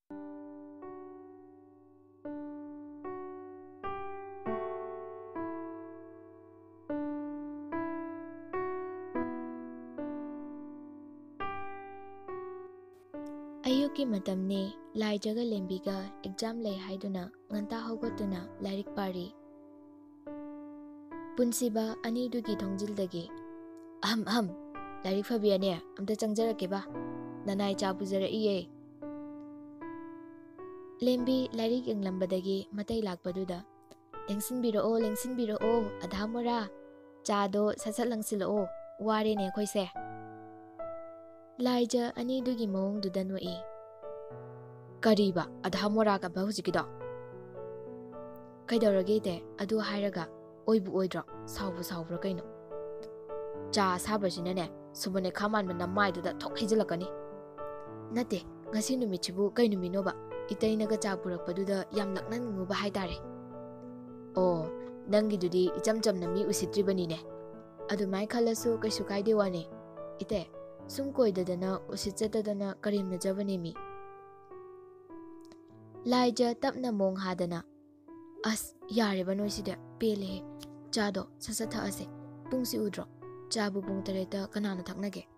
ꯑꯌꯨꯛꯀꯤ ꯃꯇꯝꯅꯤ. ꯂꯥꯏꯖꯒ ꯂꯦꯝꯕꯤꯒ ꯑꯦꯛꯖꯥꯝ ꯂꯩ ꯍꯥꯏꯗꯨꯅ ꯉꯟꯇꯥ ꯍꯧꯒꯠꯇꯨꯅ ꯂꯥꯏꯔꯤꯛ ꯄꯥꯔꯤ. ꯄꯨꯟꯁꯤꯕ ꯑꯅꯤꯗꯨꯒꯤ ꯊꯣꯡꯖꯤꯜꯗꯒꯤ ꯑꯍꯝ ꯂꯥꯏꯔꯤꯛ ꯐꯕꯤꯌꯥꯅꯦ, ꯑꯝꯇ ꯆꯪꯖꯔꯛꯀꯦꯕ, ꯅꯅꯥꯏ ꯆꯥ ꯄꯨꯖꯔꯛꯏꯌꯦ. ꯂꯦꯝꯕꯤ ꯂꯥꯏꯔꯤꯛ ꯌꯦꯡꯂꯝꯕꯗꯒꯤ ꯃꯇꯩ ꯂꯥꯛꯄꯗꯨꯗ ꯂꯦꯡꯁꯤꯟꯕꯤꯔꯛꯑꯣ ꯑꯙꯥ ꯃꯣꯔꯥ, ꯆꯥꯗꯣ ꯁꯠ ꯂꯪꯁꯤꯜꯂꯛꯑꯣ, ꯋꯥꯔꯦꯅꯦ ꯑꯩꯈꯣꯏꯁꯦ. ꯂꯥꯏꯖ ꯑꯅꯤꯗꯨꯒꯤ ꯃꯑꯣꯡꯗꯨꯗ ꯅꯣꯛꯏ. ꯀꯔꯤꯕ ꯑꯙꯥ ꯃꯣꯔꯥꯒꯕ ꯍꯧꯖꯤꯛꯀꯤꯗꯣ? ꯀꯩꯗꯧꯔꯒꯦ ꯏꯇꯦ, ꯑꯗꯨ ꯍꯥꯏꯔꯒ ꯑꯣꯏꯕꯨ ꯑꯣꯏꯗ꯭ꯔꯣ, ꯁꯥꯎꯕ ꯁꯥꯎꯕ꯭ꯔꯥ ꯀꯩꯅꯣ? ꯆꯥ ꯑꯁꯥꯕꯁꯤꯅꯅꯦ ꯁꯨꯕꯅꯦꯈꯥ ꯃꯥꯟꯕ ꯅꯃꯥꯏꯗꯨꯗ ꯊꯣꯛ ꯍꯩꯖꯤꯜꯂꯛꯀꯅꯤ. ꯅꯠꯇꯦ, ꯉꯁꯤ ꯅꯨꯃꯤꯠꯁꯤꯕꯨ ꯀꯩ ꯅꯨꯃꯤꯠꯅꯣꯕ? ꯏꯇꯩꯅꯒ ꯆꯥ ꯄꯨꯔꯛꯄꯗꯨꯗ ꯌꯥꯝ ꯂꯛꯅꯅꯤꯡꯉꯨꯕ ꯍꯥꯏꯇꯥꯔꯦ. ꯑꯣ, ꯅꯪꯒꯤꯗꯨꯗꯤ ꯏꯆꯝ ꯆꯝꯅ ꯃꯤ ꯎꯁꯤꯠꯇ꯭ꯔꯤꯕꯅꯤꯅꯦ. ꯑꯗꯨꯃꯥꯏꯅ ꯈꯜꯂꯁꯨ ꯀꯩꯁꯨ ꯀꯥꯏꯗꯦ ꯋꯥꯅꯤ. ꯏꯇꯦ, ꯁꯨꯝ ꯀꯣꯏꯗꯗꯅ ꯎꯁꯤꯠꯆꯗꯗꯅ ꯀꯔꯦꯝꯅꯖꯕꯅꯦꯃꯤ. ꯂꯥꯏꯖ ꯇꯞꯅ ꯃꯣꯡ ꯍꯥꯗꯅ ꯑꯁ ꯌꯥꯔꯦꯕ ꯅꯣꯏꯁꯤꯗꯤ, ꯄꯦꯜꯂꯦꯍꯦ. ꯆꯥꯗꯣ ꯁꯠ ꯊꯛꯑꯁꯦ. ꯄꯨꯡꯁꯤ ꯎꯗ꯭ꯔꯣ? ꯆꯥꯕꯨ ꯄꯨꯡ 8ꯗ ꯀꯅꯥꯅ ꯊꯛꯅꯒꯦ?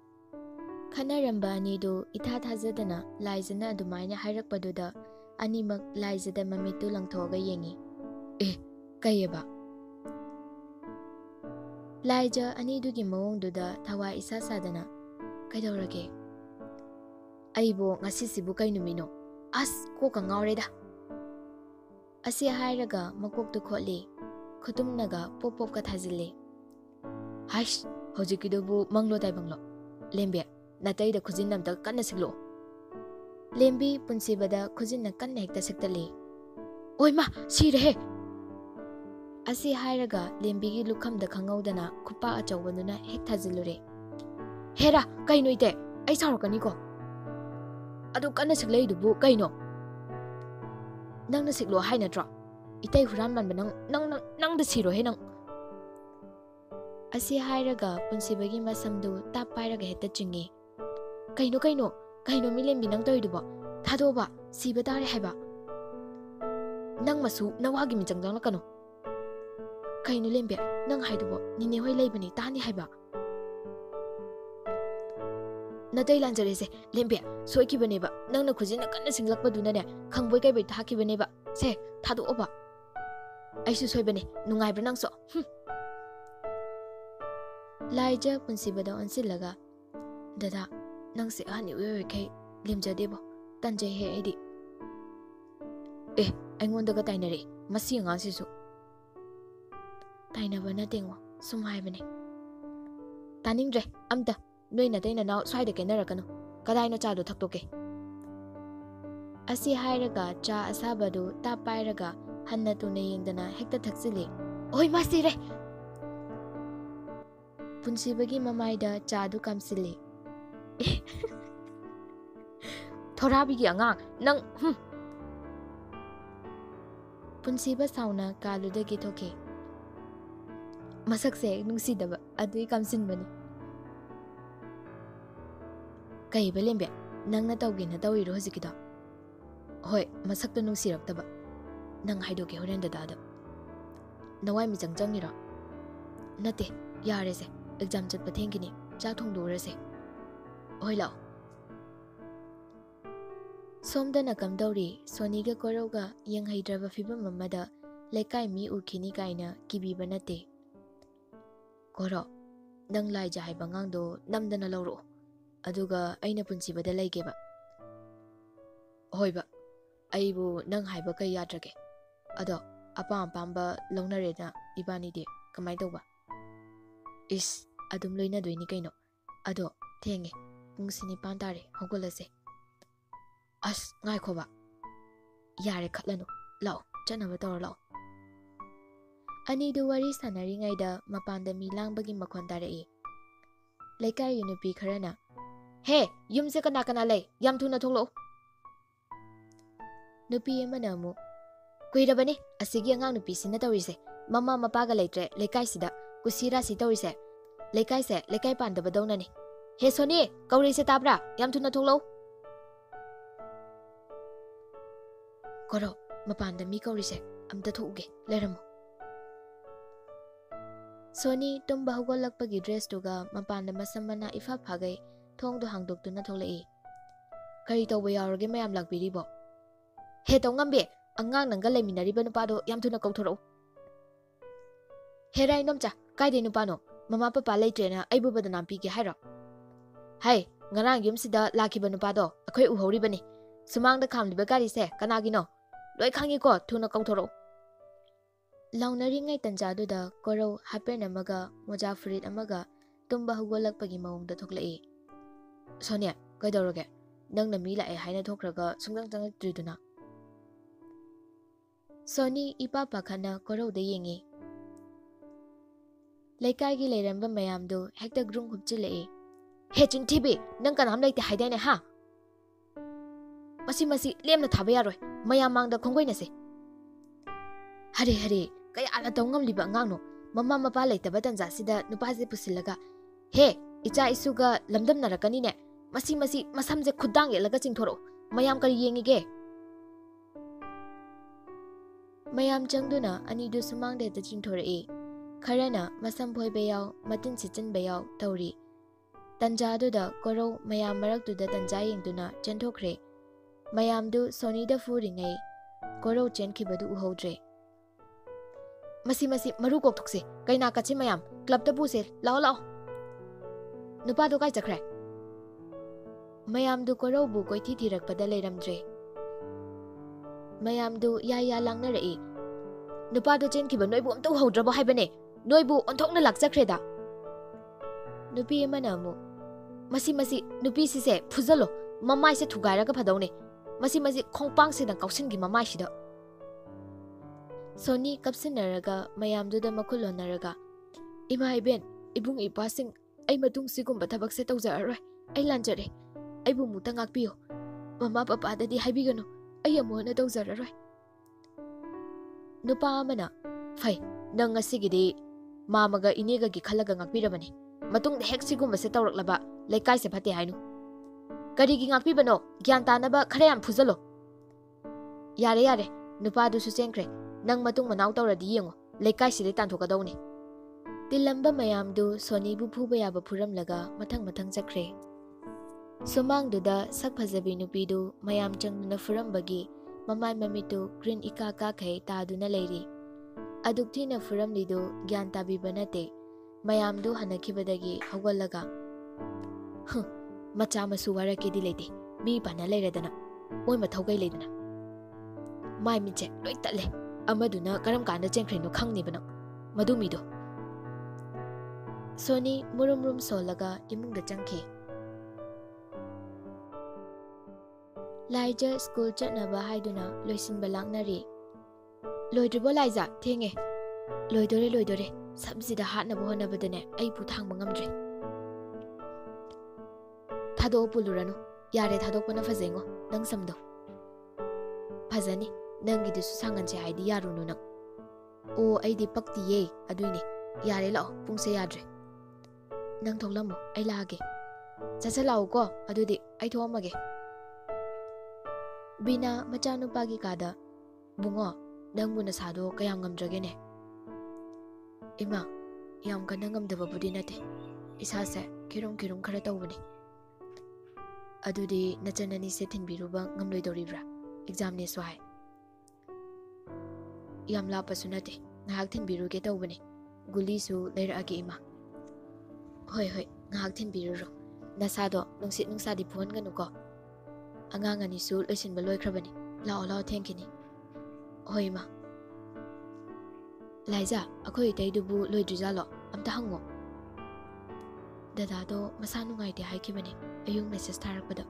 ꯈꯟꯅꯔꯝꯕ ꯑꯅꯤꯗꯨ ꯏꯊꯥ ꯊꯥꯖꯗꯅ ꯂꯥꯏꯖꯅ ꯑꯗꯨꯃꯥꯏꯅ ꯍꯥꯏꯔꯛꯄꯗꯨꯗ ꯑꯅꯤꯃꯛ ꯂꯥꯏꯖꯗ ꯃꯃꯤꯠꯇꯨ ꯂꯪꯊꯣꯛꯑꯒ ꯌꯦꯡꯉꯤ. ꯀꯩꯑꯕ? ꯂꯥꯏꯖ ꯑꯅꯤꯗꯨꯒꯤ ꯃꯑꯣꯡꯗꯨꯗ ꯊꯋꯥꯏ ꯏꯁꯥ ꯁꯥꯗꯅ ꯀꯩꯗꯧꯔꯒꯦ? ꯑꯩꯕꯨ ꯉꯁꯤꯁꯤꯕꯨ ꯀꯩ ꯅꯨꯃꯤꯠꯅꯣ? ꯑꯁ ꯀꯣꯛꯀ ꯉꯥꯎꯔꯦꯗ. ꯑꯁꯤ ꯍꯥꯏꯔꯒ ꯃꯀꯣꯛꯇꯨ ꯈꯣꯠꯂꯤ, ꯈꯨꯇꯨꯝꯅꯒ ꯄꯣꯞ ꯄꯣꯞꯀ ꯊꯥꯖꯤꯜꯂꯤ. ꯍꯥꯏꯁ, ꯍꯧꯖꯤꯛꯀꯤꯗꯨꯕꯨ ꯃꯪꯂꯣ ꯇꯥꯏꯕꯪꯂꯣ? ꯂꯦꯝꯕꯤ, ꯅꯥꯇꯩꯗ ꯈꯨꯖꯤꯟ ꯑꯝꯇ ꯀꯟꯅ ꯁꯤꯛꯂꯛꯑꯣ. ꯂꯦꯝꯕꯤ ꯄꯨꯟꯁꯤꯕꯗ ꯈꯨꯖꯤꯟꯅ ꯀꯟꯅ ꯍꯦꯛꯇ ꯁꯤꯛꯇꯠꯂꯤ. ꯑꯣꯏꯃꯥ, ꯁꯤꯔꯦꯍꯦ! ꯑꯁꯤ ꯍꯥꯏꯔꯒ ꯂꯦꯝꯕꯤꯒꯤ ꯂꯨꯈꯝꯗ ꯈꯪꯍꯧꯗꯅ ꯈꯨꯄꯥꯛ ꯑꯆꯧꯕꯗꯨꯅ ꯍꯦꯛ ꯊꯥꯖꯤꯜꯂꯨꯔꯦ. ꯍꯦꯔꯥ, ꯀꯩꯅꯣ ꯏꯇꯦ? ꯑꯩ ꯁꯥꯎꯔꯛꯀꯅꯤꯀꯣ. ꯑꯗꯨ ꯀꯟꯅ ꯁꯤꯛꯂꯛꯏꯗꯨꯕꯨ ꯀꯩꯅꯣ? ꯅꯪꯅ ꯁꯤꯛꯂꯣ ꯍꯥꯏ ꯅꯠꯇ꯭ꯔꯣ? ꯏꯇꯩ ꯍꯨꯔꯥꯟ ꯃꯥꯟꯕ ꯅꯪꯗ ꯁꯤꯔꯣꯍꯦ ꯅꯪ. ꯑꯁꯤ ꯍꯥꯏꯔꯒ ꯄꯨꯟꯁꯤꯕꯒꯤ ꯃꯁꯝꯗꯨ ꯇꯥꯞ ꯄꯥꯏꯔꯒ ꯍꯦꯛꯇ ꯆꯤꯡꯉꯤ. ꯀꯩꯅꯣ ꯃꯤꯂꯦꯝꯕꯤ ꯅꯪ ꯇꯧꯔꯤꯗꯨꯕꯣ? ꯊꯥꯗꯣꯛꯑꯣꯕ, ꯁꯤꯕ ꯇꯥꯔꯦ ꯍꯥꯏꯕ. ꯅꯪ ꯃꯁꯨ ꯅꯋꯥꯒꯤ ꯃꯤꯆꯪ ꯆꯪꯂꯛꯀꯅꯨ. ꯀꯩꯅꯣ ꯂꯦꯝꯕꯤ, ꯅꯪ ꯍꯥꯏꯗꯨꯕꯣ? ꯅꯤꯅꯦ ꯍꯣꯏ ꯂꯩꯕꯅꯤ, ꯇꯥꯅꯤ ꯍꯥꯏꯕ. ꯅꯇꯩ ꯂꯥꯟꯖꯔꯦꯁꯦ ꯂꯦꯝꯕꯤ, ꯁꯣꯏꯈꯤꯕꯅꯦꯕ. ꯅꯪꯅ ꯈꯨꯖꯤꯟꯅ ꯀꯟꯅ ꯁꯤꯡꯂꯛꯄꯗꯨꯅꯅꯦ ꯈꯪꯕꯣꯏ ꯀꯩꯕꯣꯏ ꯊꯥꯈꯤꯕꯅꯦꯕ. ꯁꯦ, ꯊꯥꯗꯣꯛꯑꯣꯕ. ꯑꯩꯁꯨ ꯁꯣꯏꯕꯅꯦ, ꯅꯨꯡꯉꯥꯏꯕ꯭ꯔꯥ ꯅꯪꯁꯨ? ꯂꯥꯏꯖ ꯄꯨꯟꯁꯤꯕꯗ ꯑꯣꯟꯁꯤꯜꯂꯒ ꯗꯗꯥ, ꯅꯪꯁꯦ ꯑꯍꯟ ꯏꯑꯣꯏ ꯑꯣꯏꯈꯩ ꯂꯦꯝꯖꯗꯦꯕꯣ, ꯇꯟꯖꯩꯍꯦ ꯑꯩꯗꯤ. ꯑꯩꯉꯣꯟꯗꯒ ꯇꯥꯏꯅꯔꯛꯏ, ꯃꯁꯤ ꯑꯉꯥꯡꯁꯤꯁꯨ. ꯇꯥꯏꯅꯕ ꯅꯠꯇꯦꯉꯣ, ꯁꯨꯝ ꯍꯥꯏꯕꯅꯦ. ꯇꯥꯅꯤꯡꯗ꯭ꯔꯦ ꯑꯝꯇ. ꯅꯣꯏ ꯅꯇꯩ ꯅꯅꯥꯎ ꯁ꯭ꯋꯥꯏꯗ ꯀꯦꯟꯅꯔꯛꯀꯅꯨ. ꯀꯗꯥꯏꯅꯣ ꯆꯥꯗꯣ ꯊꯛꯇꯣꯛꯀꯦ. ꯑꯁꯤ ꯍꯥꯏꯔꯒ ꯆꯥ ꯑꯁꯥꯕꯗꯨ ꯇꯥꯞ ꯄꯥꯏꯔꯒ ꯍꯟꯅ ꯇꯨꯅ ꯌꯦꯡꯗꯅ ꯍꯦꯛꯇ ꯊꯛꯆꯤꯜꯂꯤ. ꯑꯣꯏ ꯃꯥ ꯁꯤꯔꯦ! ꯄꯨꯟꯁꯤꯕꯒꯤ ꯃꯃꯥꯏꯗ ꯆꯥꯗꯨ ꯀꯥꯝꯁꯤꯜꯂꯤ. ꯊꯣꯔꯥꯕꯤꯒꯤ ꯑꯉꯥꯡ, ꯅꯪ ꯄꯨꯟꯁꯤꯕ ꯁꯥꯎꯅ ꯀꯥꯂꯨꯗꯒꯤ ꯊꯣꯛꯈꯤ. ꯃꯁꯛꯁꯦ ꯅꯨꯡꯁꯤꯗꯕ ꯑꯗꯨꯏ ꯀꯥꯝꯁꯤꯟꯕꯅꯤ. ꯀꯩꯕ ꯂꯦꯝꯕꯤ, ꯅꯪꯅ ꯇꯧꯒꯦꯅ ꯇꯧꯔꯤꯔꯣ ꯍꯧꯖꯤꯛꯀꯤꯗꯣ? ꯍꯣꯏ, ꯃꯁꯛꯇꯣ ꯅꯨꯡꯁꯤꯔꯛꯇꯕ. ꯅꯪ ꯍꯥꯏꯗꯣꯛꯀꯦ ꯍꯣꯔꯦꯟ ꯗꯗꯥꯗ. ꯅꯋꯥꯏ ꯃꯤꯆꯪ ꯆꯪꯉꯤꯔꯣ? ꯅꯠꯇꯦ, ꯌꯥꯔꯦꯁꯦ. ꯑꯦꯛꯖꯥꯝ ꯆꯠꯄ ꯊꯦꯡꯈꯤꯅꯤ. ꯆꯥꯛ ꯊꯣꯡꯗꯣꯛꯎꯔꯁꯦ. ꯍꯣꯏ, ꯂꯥꯛꯑꯣ. ꯁꯣꯝꯗꯅ ꯀꯝꯗꯧꯔꯤ? ꯁꯣꯅꯤꯒ ꯀꯣꯔꯧꯒ ꯌꯦꯡꯍꯩꯗ꯭ꯔꯕ ꯐꯤꯕꯝ ꯑꯃꯗ ꯂꯩꯀꯥꯏ ꯃꯤ ꯎꯈꯤꯅꯤ ꯀꯥꯏꯅ ꯀꯤꯕꯤꯕ ꯅꯠꯇꯦ. ꯀꯣꯔꯧ, ꯅꯪ ꯂꯥꯏꯖ ꯍꯥꯏꯕ ꯑꯉꯥꯡꯗꯣ ꯅꯝꯗꯅ ꯂꯧꯔꯛꯑꯣ. ꯑꯗꯨꯒ ꯑꯩꯅ ꯄꯨꯟꯁꯤꯕꯗ ꯂꯩꯒꯦꯕ. ꯍꯣꯏꯕ, ꯑꯩꯕꯨ ꯅꯪ ꯍꯥꯏꯕ ꯀꯩ ꯌꯥꯗ꯭ꯔꯒꯦ? ꯑꯗꯣ ꯑꯄꯥꯝꯕ ꯂꯧꯅꯔꯦꯅ ꯏꯕꯥꯅꯤꯗꯤ ꯀꯃꯥꯏꯅ ꯇꯧꯕ? ꯏꯁ, ꯑꯗꯨꯝ ꯂꯣꯏꯅꯗꯣꯏꯅꯤ ꯀꯩꯅꯣ. ꯑꯗꯣ ꯊꯦꯡꯉꯦ, ꯄꯨꯡꯁꯤ 9 ꯇꯥꯔꯦ, ꯍꯧꯒꯠꯂꯁꯦ. ꯑꯁ ꯉꯥꯏꯈꯣꯕ. ꯌꯥꯔꯦ ꯈꯠꯂꯅꯨ. ꯂꯥꯛꯑꯣ, ꯆꯠꯅꯕ ꯇꯧꯔ ꯂꯥꯛꯑꯣ. ꯑꯅꯤꯗꯨ ꯋꯥꯔꯤ ꯁꯥꯟꯅꯔꯤꯉꯩꯗ ꯃꯄꯥꯟꯗ ꯃꯤ ꯂꯥꯡꯕꯒꯤ ꯃꯈꯣꯟ ꯇꯥꯔꯛꯏ. ꯂꯩꯀꯥꯏꯒꯤ ꯅꯨꯄꯤ ꯈꯔꯅ ꯍꯦ, ꯌꯨꯝꯁꯦ ꯀꯅꯥ ꯀꯅꯥ ꯂꯩ? ꯌꯥꯝ ꯊꯨꯅ ꯊꯣꯛꯂꯛꯑꯣ. ꯅꯨꯄꯤ ꯑꯃꯅ ꯑꯃꯨꯛ ꯀꯨꯏꯔꯕꯅꯤ ꯑꯁꯤꯒꯤ ꯑꯉꯥꯡ ꯅꯨꯄꯤꯁꯤꯅ ꯇꯧꯔꯤꯁꯦ. ꯃꯃꯥ ꯃꯄꯥꯒ ꯂꯩꯇ꯭ꯔꯦ ꯂꯩꯀꯥꯏꯁꯤꯗ. ꯀꯨꯁꯤ ꯔꯥꯁꯤ ꯇꯧꯔꯤꯁꯦ. ꯂꯩꯀꯥꯏꯁꯦ ꯂꯩꯀꯥꯏ ꯄꯥꯟꯗꯕꯗꯧꯅꯅꯤ. ꯍꯦ ꯁꯣꯅꯤ, ꯀꯧꯔꯤꯁꯦ ꯇꯥꯕ꯭ꯔꯥ? ꯌꯥꯝ ꯊꯨꯅ ꯊꯣꯛꯂꯛꯎ. Koro, mapanda mi kaurise, amta thuge, leramo. Sony tumba hugolakpagi dress tuga mapanda masamana ifa phagai thongdo hangdoktuna tholai. Kari tawba yaurage mayam lakbiribo. He tawngambe, angang nangga laiminariba nupado yam thuna kauthoro. He rai nomcha, kaide nupano, mama papa laitrena aibu badanam pige hairo. Hai, ngarang yumsida lakiba nupado, akhoi uhoribani. Sumangda khamliba gari se kanagino. Loi khangi ko thuna kauthoro. Launari tanjadu da koro hapen amaga moja furit amaga tumba hugolakpagi maungda thoklai. Sonia, kaidoroge, nangna mi lae haina thokraga sungdang tangakdriduna. Sony ipa pakhana koro da yengi. Laikai gi leiramba mayamdo hekta grung hupchilai. He chintibi, nang kanam laite haidaine ha. Masi lemna thaba yaroi, mayam mangda khonggoina se. Hare kaya ala tawngam liba ngangno mama mapa laitaba tanja sida nupase pusilaga he icha isuga lamdam narakani ne masi masamje khudang yelaga chingthoro mayam kari yengige mayam changduna ani du sumang de ta chingthore e kharana masam phoi beyaw matin sichin beyaw tawri tanja du da koro mayam marak du da tanja yengduna chenthokre mayam du soni da furingai koro chenkibadu uhodre Masi maru kok thukse kaina kachi mayam club ta buse lao nupa do kai chakre mayam du koro bu koi thi thirak pada leiramdre mayam du ya langna rei nupa do chen kiba noi bu am to hodra bo haibane noi bu onthok na lak chakre da nupi mana mu masi nupi si se phuzalo mamai se thugaira ka phadone masi khongpang se na kausin gi mamai sida Sony kapsinaraga mayamduda makulonaraga Ima iben ibung ipasing ay matung sigumba tabak se tawjararoi ay lanjare ay bumuta ngakpiyo mama papa dadi haibigano ay amona tawjararoi Nupa amana fay nang asigidi mamaga iniga gi khalaga ngakpirabani matung de hek sigumba se tawraklaba laikai se phate hainu kari gi ngakpibano gyan tanaba khare am phuzalo yare nupa du su chenkre Nang matung manaw tawradi yengo laikai sile tanthokadawni tilamba mayam du Sony bu phuba yaba phuramlaga mathang chakre sumang duda sak phajabi nupi du mayam changna furambagi mamai mamitu green ika ka khai ta duna leiri adukthi na furamli du gyan tabi banate mayam du hanakibadagi hogolaga macha masu warake di lete mi bana leiradana moi mathaugai leidana mai miche loi tatle amaduna karam kanda chengkhreno khangnibana madumido Sony murum solaga imungda changkhe Laija school chatnaba haiduna loisinba langnari loidribo Laija thenge loidore sabsida hatnaba honabadane ai pu thangba ngamdre thado puluranu yare thadokpana fajengo nang samdo phajani Nangi du susangan che haidi yarunu nang O aidi pakti ye aduine yare lao pungse yadre Nang thoklamo ai lage Chacha lao ko adudi ai thomage Bina machanu pagi kada bungo nang buna sado kayam ngamdrage ne Ima yam kan ngamdaba budi nate isa se kirum khara tawbani Adudi nachanani se thinbiruba ngamloi doribra exam ne swai Yam lapa sunate ngahak thinbiruge tawbani guli su leirage ima Hoi ngahak thinbiruro nasado nungsit nungsadi phon ganu ko angang ani su loisinba loikrabani lao thankini Hoi ma Laija akhoi taidubu loidrijalo amta hango Dada do masa nungaite haikibani ayung message tharakpada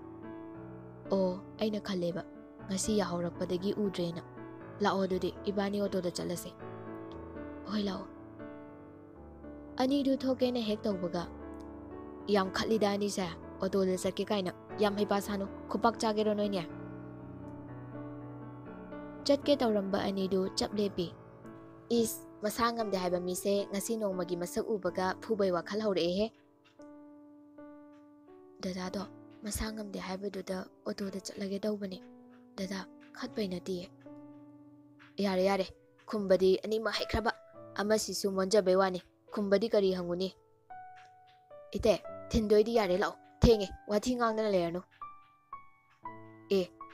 O aina khalleba ngasi ya haurakpadagi udrena Lao dudi ibani auto da chalase Hoi lao Ani du thoke na hek tawbaga Yam khalida ani sa auto da sakke kaina yam haipa sanu khupak chagero noinya Chatke tawramba ani du chaplepi Is masangam de haiba mi se ngasi nongmagi masak ubaga phubai wakhal hore he Dada do masangam de haiba du da auto da chalage tawbani Dada khatpai nati Yare yare, kumbadi anima haikraba, amasisu monjabay wani, kumbadi kari hanguni. Ite, Henthoi di yare lao, tenge, wathi ngang na lerno.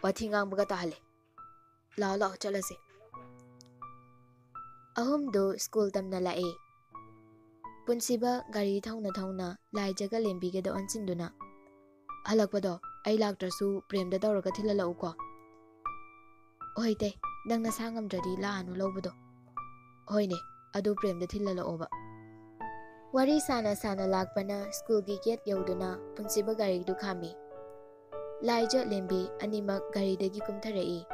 Wathi ngang baga tahale. Lao lao chalase. Ahum do school tamna lae. Punsiba gari thawna Laijaga Lembi ga da onsinduna. Halakpado, ay laktrasu prem da tawraga thilala uko. Oite, nang nasangam dradi laanu lawbado. Hoine, adu prem da thilala oba. Wari sana lakpana school gi get yauduna punsiba gari du khami. Laija Lembi animak gari dagi kumtharai.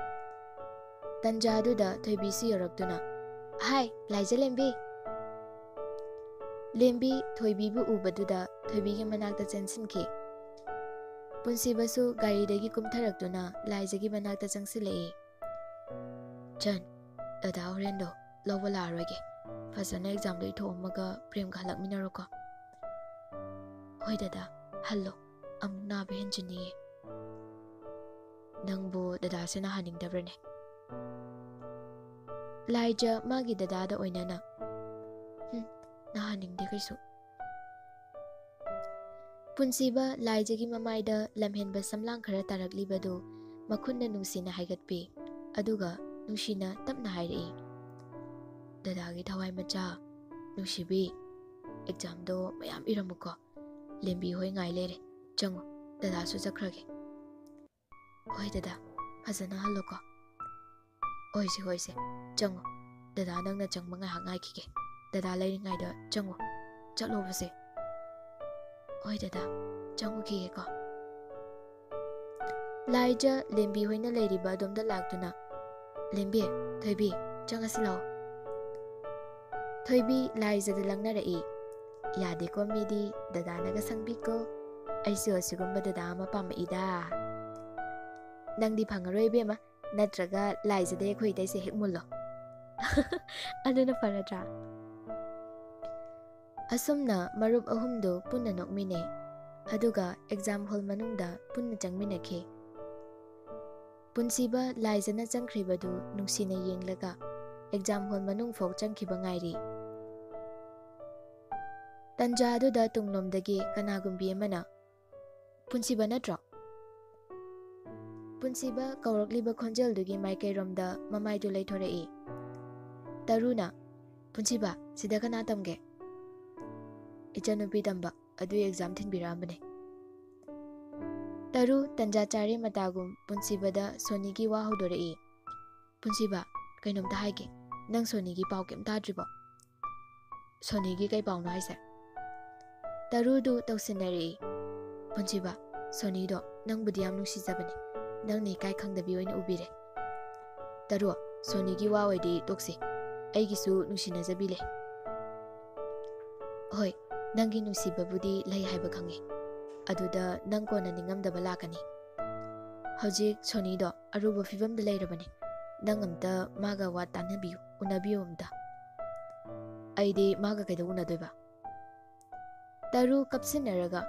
Tanjadu da thoibisi yoraktuna. Hi, Laija Lembi. Lembi thoibibu ubaduda thoibigi manakta chensinki. Punsibasu gari dagi kumtharaktuna Laijagi manakta changsilai. Chan, dada horendo lawba laroge. Fasana exam do ithomaga prem ga halakminaruko. Hoi dada, hallo. Amuk nabe henjini. Nangbu dada sina haningdabrane. Laija magi dada da oinana. Nahaningde kaisu. Punsiba Laijagi mamaida lamhenba samlang khara taraklibado makhunna nungsina haigatpi. Aduga nungsina tapna hairei. Dadagi thawai macha nungsibi exam do mayam iramuko. Lembi hoi ngai lere. Chango dada su chakrage. Hoi dada, fazana hallo ko. Hoise, chango. Dada nangna changma ngai kike. Dada lai ngai da chango. Chalo base. Hoi dada, chango kike ko. Laija Lembi hoina leiriba domda laktuna. Lembi, Thoibi, changasilao. Thoibi Laija da langna rai. Yade ko midi dada naga sangbiko. Aisu asigumba dada ama pama ida. Nangdi pangaroi bema. Natraga Laija de khoi dai se hekmullo. Aduna paradra. Asumna marup ahumdo punna nokmine. Aduga exam hall manungda punna changminakhe. Punsiba Laija na changkribadu nungsina yenglaga exam hall manung fok changkhiba ngairi. Tanjadu da tunglomdagi kanagumbi amana. Punsiba natro. Punsiba kaurakliba khonjal dugi maikai romda mamai du leithorei. Taruna, Punsiba, sida kana tamge. Ichanupi tamba, adu exam thinbirambane. Taru tanja chare matagum Punsiba da Sonigi wa hodorei. Punsiba, kainomta haige, nang Sonigi pau kem tadriba. Sonigi kai pau na haise. Taru du tausinarei. Punsiba, Sonido nang budiam nungsijabane. Nang ni kai khangdabi oina ubire. Taru, Sonigi wa oidi toksi. Aigisu nungsinajabile. Hoi, nangi nungsibabudi lai haiba khangi. Aduda nang kona ningamdaba lakani. Hojik Sonido aruba fibamda lairabani. Nang amta maga wa tanabiyu, unabiyu amta. Aidi maga kaida unadoiba. Taru kapsinaraga.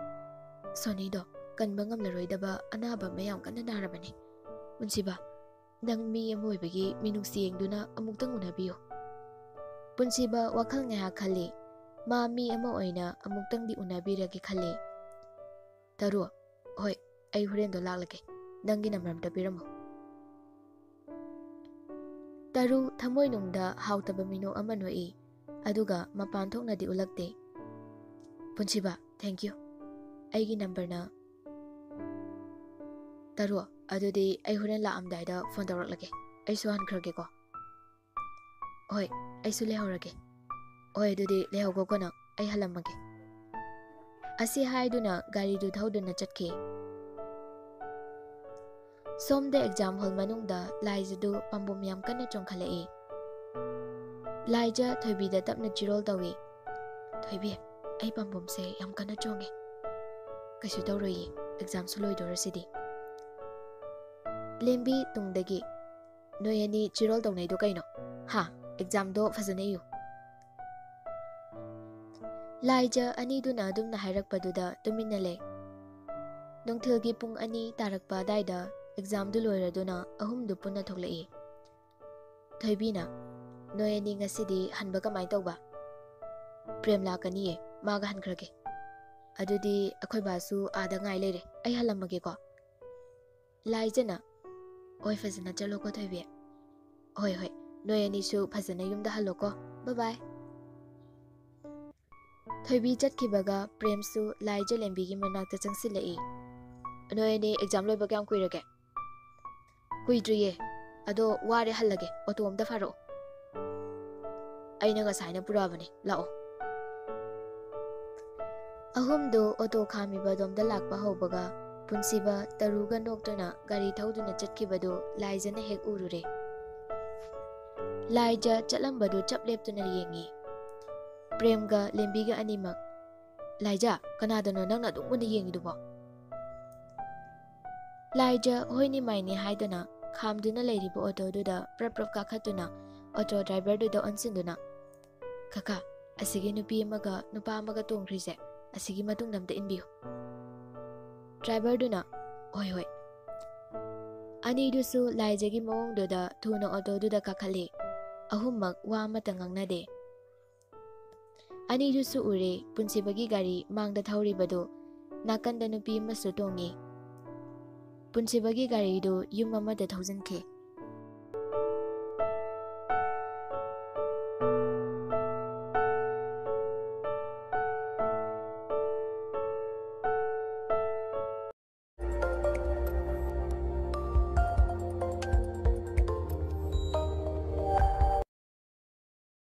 Sonido kanba ngamlaroidaba anaba mayam kana narabani. Punsiba, nang mi amoibagi minungsi yengduna amuktang unabiyu. Punsiba wakal ngaha khali. Ma mi ama oina amuktang di unabiragi khali. Taru, hoi, ay hurendo laklake. Nangi namramda piramo. Taru thamoy nungda hautaba mino amanoi. Aduga mapanthok na di ulakte. Punsiba, thank you. Aigi number na. Taru, adudi ay huren laamdayda phone tawraklake. Ay suhan khrage ko. Hoi, ay su lehorage. Hoi adudi lehogo ko na ay halamage. Asi haiduna gari du thauduna chatke. Somde exam hall manungda Laija du pambum yam kana chongkhalai. Laija Thoibi da tapna chirol tawi. Thoibi, ay pambum se yam kana chonge. Kasu tawroi exam suloi dorasidi. Lembi tungdagi. Noyani chirol tawnai do kaino. Ha, exam do fazana yu. Laija ani duna dumna hairakpaduda tuminale. Nungthilgi pung ani tarakpa daida exam du loiraduna ahum du punna thoklai. Thoibina, Noy ani ngasidi hanba kamai tauba. Prem lakaniye, maga hankrage. Adudi akhoi basu ada ngai lere, ai halamage ko. Laijana, oi fazana chalo ko Thoibi. Hoi hoi, Noy ani su fazana yumda halo ko. Bye bye. Thoibi chatkibaga Prem su Laija Lembi gi manakta changsilai. Noy ani exam loiba kyam kuirage. Kuidriye, ado ware halage, auto amda faro. Aina ngasai na purabani, lao. Ahumdo auto khamiba domda lakpa hobaga, punsiba taruga noktana gari thauduna chatkibado Laijana hek urure. Laija chatlambado chapleptuna yengi. Premga Lembiga animak. Laija, kanadano nangna dunguna yengidubo. Laija hoini maini haiduna khamduna leiribo auto duda prap kakhatuna auto driver duda onsinduna. Kaka, asigi nupi amaga nupa amaga tongkrise. Asigi matung namda inbiyo. Driver duna, hoi hoi. Ani dusu Laijagi maong duda tuno auto duda kakali. Ahummak wa matangang na de. Ani dusu ure punsibagi gari mangda thauri bado. Nakanda nupi masu tongi. Punsibagi gari do yung mamada thousand ke.